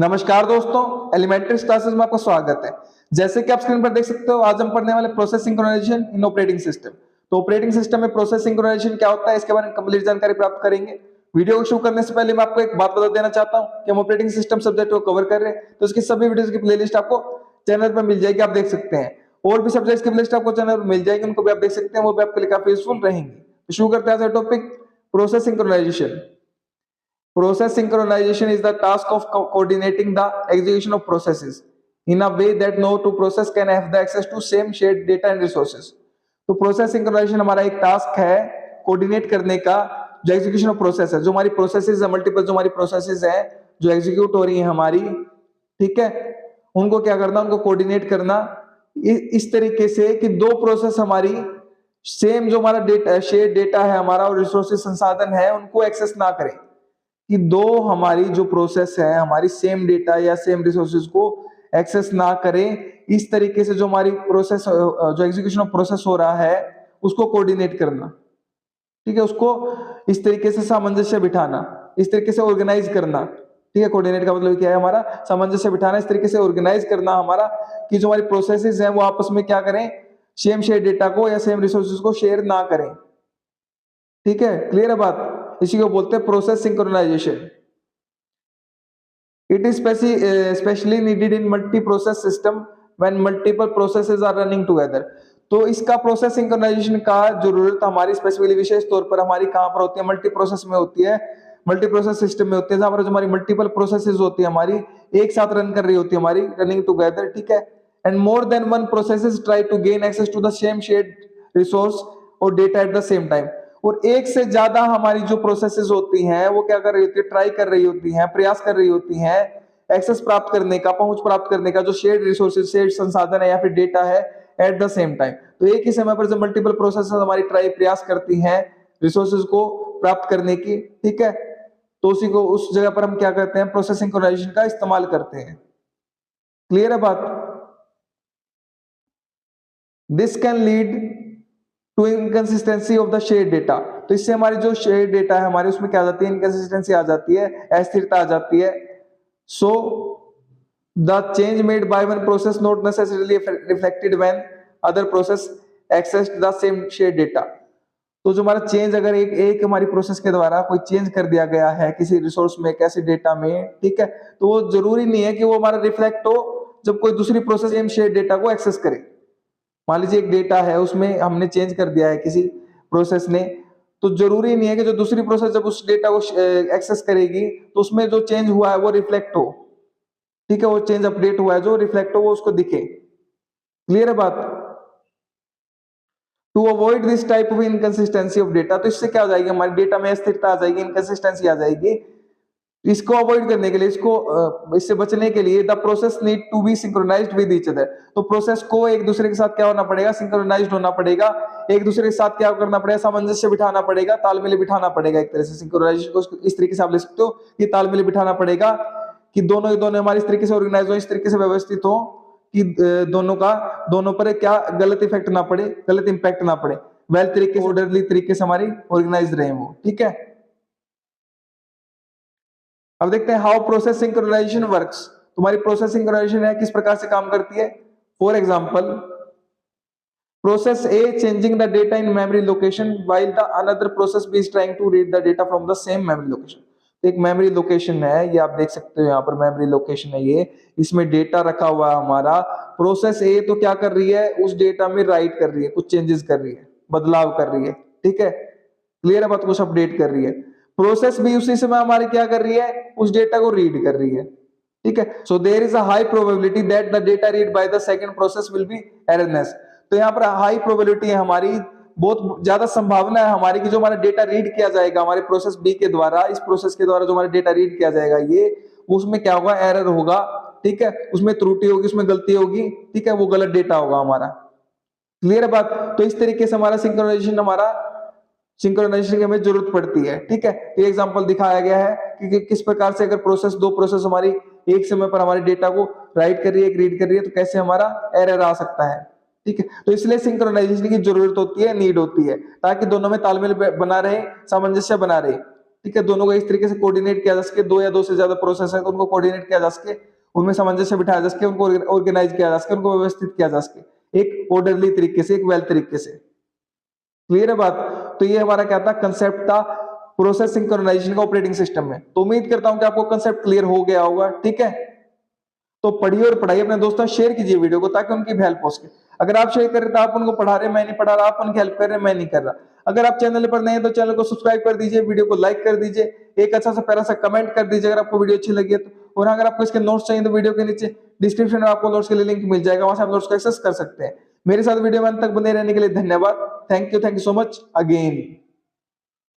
नमस्कार दोस्तों, elementary classes में आपका स्वागत है। जैसे कि आप स्क्रीन पर देख सकते हो, आज हम पढ़ने वाले प्रोसेस सिंक्रोनाइजेशन इन ऑपरेटिंग सिस्टम। तो ऑपरेटिंग सिस्टम में प्रोसेस सिंक्रोनाइजेशन क्या होता है, इसके बारे में कंप्लीट जानकारी प्राप्त करेंगे। वीडियो को शुरू करने से पहले मैं आपको एक बात बता देना चाहता हूं कि हम ऑपरेटिंग सिस्टम सब्जेक्ट को कवर कर रहे हैं, तो इसकी सभी वीडियोस की प्लेलिस्ट आपको चैनल पर मिल जाएगी, आप देख सकते हैं। और भी सब्जेक्ट्स की प्लेलिस्ट आपको चैनल पर मिल जाएगी, उनको भी आप देख सकते हैं, वो भी आपके लिए काफी यूजफुल रहेंगी। तो शुरू करते हैं topic process synchronisation. Process synchronization is the task of coordinating the execution of processes in a way that no two process can have the access to same shared data and resources. तो process synchronization हमारा एक task है coordinate करने का, जो execution of process है, जो हमारी प्रोसेसेस है, मल्टीपल जो हमारी प्रोसेसेस है जो एग्जीक्यूट हो रही है हमारी, ठीक है, उनको क्या करना, उनको कोऑर्डिनेट करना इस तरीके से कि दो प्रोसेस हमारी सेम जो हमारा डेटा शेयर डेटा है हमारा और रिसोर्सेज संसाधन है उनको एक्सेस ना करें, कि दो हमारी जो प्रोसेस है हमारी सेम डेटा या सेम रिसोर्सेज को एक्सेस ना करें। इस तरीके से जो हमारी प्रोसेस जो एग्जीक्यूशन ऑफ प्रोसेस हो रहा है उसको कोऑर्डिनेट करना, ठीक है, उसको इस तरीके से सामंजस्य बिठाना, इस तरीके से ऑर्गेनाइज करना, ठीक है। कोऑर्डिनेट का मतलब क्या है, हमारा सामंजस्य बिठाना, इस तरीके से ऑर्गेनाइज करना हमारा कि जो हमारी प्रोसेसेस हैं वो आपस में क्या करें, सेम शेयर डेटा को या सेम रिसोर्सेज को शेयर ना करें, ठीक है। क्लियर है बात? इसी को बोलते हैं process synchronisation. It is specially needed in multi process system when multiple processes are running together. तो इसका प्रोसेस सिंक्रोनाइजेशन का जरूरत हमारी स्पेसिफिकली विशेष तौर पर हमारी कहां पर होती है, मल्टी प्रोसेस में होती है, मल्टी प्रोसेस सिस्टम में होती है, जहां पर जो हमारी मल्टीपल प्रोसेसेस होती है हमारी एक साथ रन कर रही होती है, हमारी रनिंग टुगेदर, ठीक है। And more than one processes try to gain access to the same shared resource और data at the same time. और एक से ज्यादा हमारी जो प्रोसेसेस होती हैं वो क्या कर रही होती है, ट्राई कर रही होती हैं, प्रयास कर रही होती हैं एक्सेस प्राप्त करने का, पहुंच प्राप्त करने का, जो शेयर्ड रिसोर्सेज, शेयर्ड संसाधन है या फिर डेटा है एट द सेम टाइम। तो एक ही समय पर जो मल्टीपल प्रोसेसेस हमारी ट्राई प्रयास करती हैं रिसोर्सेज को प्राप्त करने की, ठीक है, तो उसी को उस जगह पर हम क्या करते हैं, प्रोसेस सिंक्रोनाइजेशन का इस्तेमाल करते हैं। क्लियर है बात? This can lead to inconsistency of the share data. तो इससे हमारी जो शेयर डेटा है हमारी उसमें क्या आ जाती है, इनकंसिस्टेंसी आ जाती है, अस्थिरता आ जाती है। So the change made by one process not necessarily reflected when other process access the same share data. तो जो हमारा चेंज अगर एक हमारी प्रोसेस के द्वारा कोई चेंज कर दिया गया है किसी रिसोर्स में, कैसे डेटा में, ठीक है, तो वो जरूरी नहीं है कि वो हमारा रिफ्लेक्ट हो जब कोई दूसरी प्रोसेस सेम शेयर डेटा को एक्सेस करे। मान लीजिए एक डेटा है उसमें हमने चेंज कर दिया है किसी प्रोसेस ने, तो जरूरी नहीं है कि जो दूसरी प्रोसेस जब उस डेटा को एक्सेस करेगी तो उसमें जो चेंज हुआ है वो रिफ्लेक्ट हो, ठीक है, वो चेंज अपडेट हुआ है जो रिफ्लेक्ट हो वो उसको दिखे। क्लियर है बात? To avoid this type of inconsistency of data, तो इससे क्या हो जाएगी, हमारे डेटा में अस्थिरता आ जाएगी, इनकंसिस्टेंसी आ जाएगी। इसको अवॉइड करने के लिए, इससे बचने के लिए the process need to be synchronised with each other. तो प्रोसेस को एक दूसरे के साथ क्या होना पड़ेगा, सिंक्रोनाइज्ड होना पड़ेगा, एक दूसरे के साथ क्या करना पड़ेगा, सामंजस्य बिठाना पड़ेगा, तालमेल बिठाना पड़ेगा। एक तरह से सिंक्रोनाइजेशन को इस तरीके से आप ले सकते हो कि तालमेल बिठाना पड़ेगा कि दोनों हमारे इस तरीके से ऑर्गेनाइज हो, इस तरीके से व्यवस्थित हो कि दोनों पर क्या गलत इफेक्ट ना पड़े, गलत इंपैक्ट ना पड़े, वेल तरीके से, ऑर्डरली तरीके से हमारी ऑर्गेनाइज रहे वो, ठीक है। अब देखते हैं हाउ प्रोसेस सिंक्रोनाइजेशन वर्क्स। तुम्हारी प्रोसेस सिंक्रोनाइजेशन है किस प्रकार से काम करती है। For example, process A changing the data in memory location while the another process B is trying to read the data from the same memory location. एक memory location है, ये आप देख सकते हो, यहाँ पर मेमोरी लोकेशन है ये, इसमें डेटा रखा हुआ है हमारा। प्रोसेस ए तो क्या कर रही है, उस डेटा में राइट कर रही है, कुछ चेंजेस कर रही है, बदलाव कर रही है, ठीक है। क्लियर है बात? कुछ अपडेट कर रही है। प्रोसेस भी उसी समय हमारी क्या कर रही है, उस डेटा को रीड कर रही है, ठीक है। So there is a high probability that the data read by the second process will be erroneous. तो यहाँ पर हाई प्रोबेबिलिटी है हमारी, बहुत ज्यादा संभावना है हमारी कि जो हमारा डेटा रीड किया जाएगा हमारे प्रोसेस बी के द्वारा, इस प्रोसेस के द्वारा जो हमारा डेटा रीड किया जाएगा ये, उसमें क्या होगा, एरर होगा, ठीक है, उसमें त्रुटि होगी, उसमें गलती होगी, ठीक है, वो गलत डेटा होगा हमारा। क्लियर है बात? तो इस तरीके से हमारा सिंक्रोनाइजेशन की हमें जरूरत पड़ती है, ठीक है। ये एग्जांपल दिखाया गया है कि किस प्रकार से अगर दो प्रोसेस हमारी एक समय पर हमारे डेटा को राइट कर रही है, एक रीड कर रही है, तो कैसे हमारा एरर आ सकता है, ठीक है। तो इसलिए सिंक्रोनाइजेशन की जरूरत होती है, नीड होती है, ताकि दोनों में तालमेल बना रहे, सामंजस्य बना रहे। ठीक है, दोनों को इस तरीके से कोऑर्डिनेट किया जा सके, दो या दो से ज्यादा प्रोसेस है तो उनको कोऑर्डिनेट किया जा सके, उनमें सामंजस्य बिठाया जा सके, उनको ऑर्गेनाइज किया जा सके, उनको व्यवस्थित किया जा सके एक ऑर्डरली तरीके से, एक वेल तरीके से। क्लियर है बात? तो ये हमारा क्या था, कंसेप्ट था प्रोसेस सिंक्रोनाइजेशन का ऑपरेटिंग सिस्टम में। तो उम्मीद करता हूं कि आपको कंसेप्ट क्लियर हो गया होगा, ठीक है। तो पढ़िए और पढ़ाइए, अपने दोस्तों शेयर कीजिए वीडियो को ताकि उनकी भी हेल्प हो सके। अगर आप शेयर कर रहे तो आप उनको पढ़ा रहे, मैं नहीं पढ़ा रहा, आप उनकी हेल्प कर रहे, मैं नहीं कर रहा। अगर आप चैनल पर नए हैं तो चैनल को सब्सक्राइब कर दीजिए, वीडियो को लाइक कर दीजिए, एक अच्छा सा प्यारा सा कमेंट कर दीजिए अगर आपको वीडियो अच्छी लगी है तो। और अगर आपको इसके नोट्स चाहिए तो वीडियो के नीचे डिस्क्रिप्शन में आपको नोट्स के लिए लिंक मिल जाएगा, वहां से आप नोट्स को एक्सेस कर सकते हैं। मेरे साथ वीडियो में अंत तक बने रहने के लिए धन्यवाद। Thank you so much again.